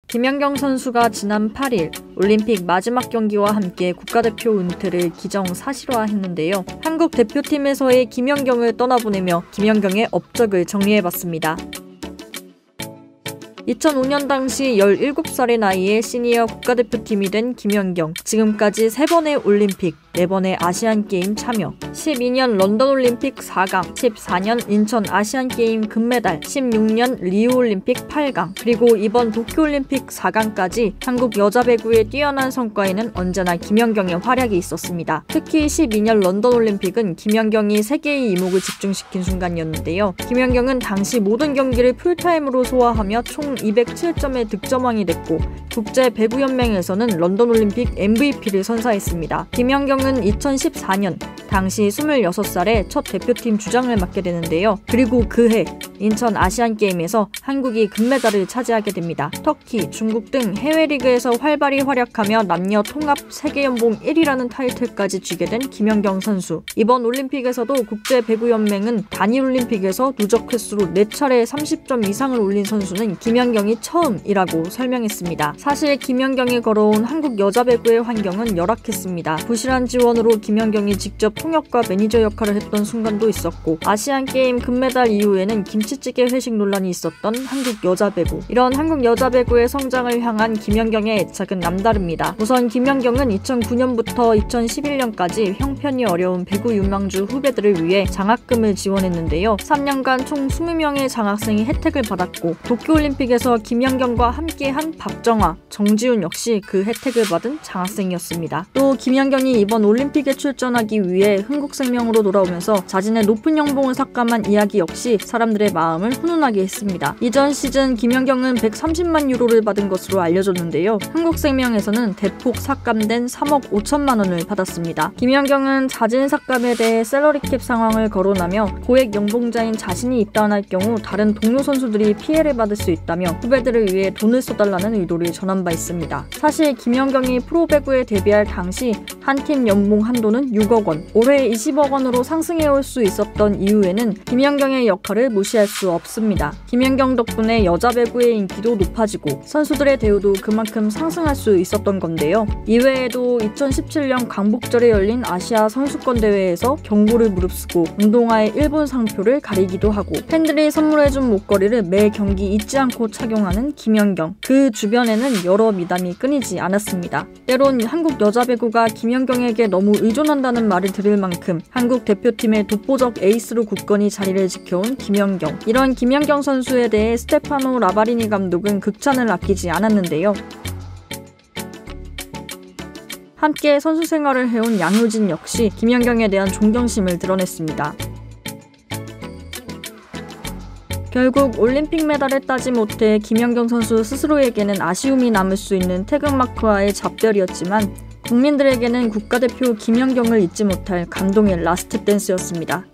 김연경 선수가 지난 8일 올림픽 마지막 경기와 함께 국가대표 은퇴를 기정사실화했는데요. 한국 대표팀에서의 김연경을 떠나보내며 김연경의 업적을 정리해봤습니다. 2005년 당시 17살의 나이에 시니어 국가대표팀이 된 김연경. 지금까지 3번의 올림픽, 4번의 아시안게임 참여, 12년 런던올림픽 4강, 14년 인천 아시안게임 금메달, 16년 리우올림픽 8강, 그리고 이번 도쿄올림픽 4강까지 한국 여자 배구의 뛰어난 성과에는 언제나 김연경의 활약이 있었습니다. 특히 12년 런던올림픽은 김연경이 세계의 이목을 집중시킨 순간이었는데요. 김연경은 당시 모든 경기를 풀타임으로 소화하며 총 207점의 득점왕이 됐고 국제배구연맹에서는 런던올림픽 MVP를 선사했습니다. 김연경은 2014년 당시 26살에 첫 대표팀 주장을 맡게 되는데요. 그리고 그해 인천 아시안게임에서 한국이 금메달을 차지하게 됩니다. 터키, 중국 등 해외 리그에서 활발히 활약하며 남녀 통합 세계연봉 1위라는 타이틀까지 쥐게 된 김연경 선수. 이번 올림픽에서도 국제배구연맹은 단일 올림픽에서 누적 횟수로 4차례 30점 이상을 올린 선수는 김연경이 처음이라고 설명했습니다. 사실 김연경이 걸어온 한국 여자 배구의 환경은 열악했습니다. 부실한 지원으로 김연경이 직접 통역과 매니저 역할을 했던 순간도 있었고 아시안게임 금메달 이후에는 김치찌개 회식 논란이 있었던 한국 여자 배구. 이런 한국 여자 배구의 성장을 향한 김연경의 애착은 남다릅니다. 우선 김연경은 2009년부터 2011년까지 형편이 어려운 배구 유망주 후배들을 위해 장학금을 지원했는데요. 3년간 총 20명의 장학생이 혜택을 받았고 도쿄올림픽에서 김연경과 함께한 박정아, 정지훈 역시 그 혜택을 받은 장학생이었습니다. 또 김연경이 이번 올림픽에 출전하기 위해 흥국생명으로 돌아오면서 자신의 높은 연봉을 삭감한 이야기 역시 사람들의 마음을 훈훈하게 했습니다. 이전 시즌 김연경은 130만 유로를 받은 것으로 알려졌는데요. 흥국생명에서는 대폭 삭감된 3억 5천만 원을 받았습니다. 김연경은 자진 삭감에 대해 셀러리캡 상황을 거론하며 고액 연봉자인 자신이 입단할 경우 다른 동료 선수들이 피해를 받을 수 있다며 후배들을 위해 돈을 써달라는 의도를 전한 바 있습니다. 사실 김연경이 프로배구에 데뷔할 당시 한 팀 연봉 한도는 6억 원, 올해 20억 원으로 상승해올 수 있었던 이유에는 김연경의 역할을 무시할 수 없습니다. 김연경 덕분에 여자 배구의 인기도 높아지고 선수들의 대우도 그만큼 상승할 수 있었던 건데요. 이외에도 2017년 광복절에 열린 아시아 선수권 대회에서 경고를 무릅쓰고 운동화의 일본 상표를 가리기도 하고 팬들이 선물해준 목걸이를 매 경기 잊지 않고 착용하는 김연경. 그 주변에는 여러 미담이 끊이지 않았습니다. 때론 한국 여자 배구가 김연경에게 너무 의존한다는 말을 들을 만큼 한국 대표팀의 독보적 에이스로 굳건히 자리를 지켜온 김연경. 이런 김연경 선수에 대해 스테파노 라바리니 감독은 극찬을 아끼지 않았는데요. 함께 선수 생활을 해온 양효진 역시 김연경에 대한 존경심을 드러냈습니다. 결국 올림픽 메달을 따지 못해 김연경 선수 스스로에게는 아쉬움이 남을 수 있는 태극마크와의 작별이었지만 국민들에게는 국가대표 김연경을 잊지 못할 감동의 라스트 댄스였습니다.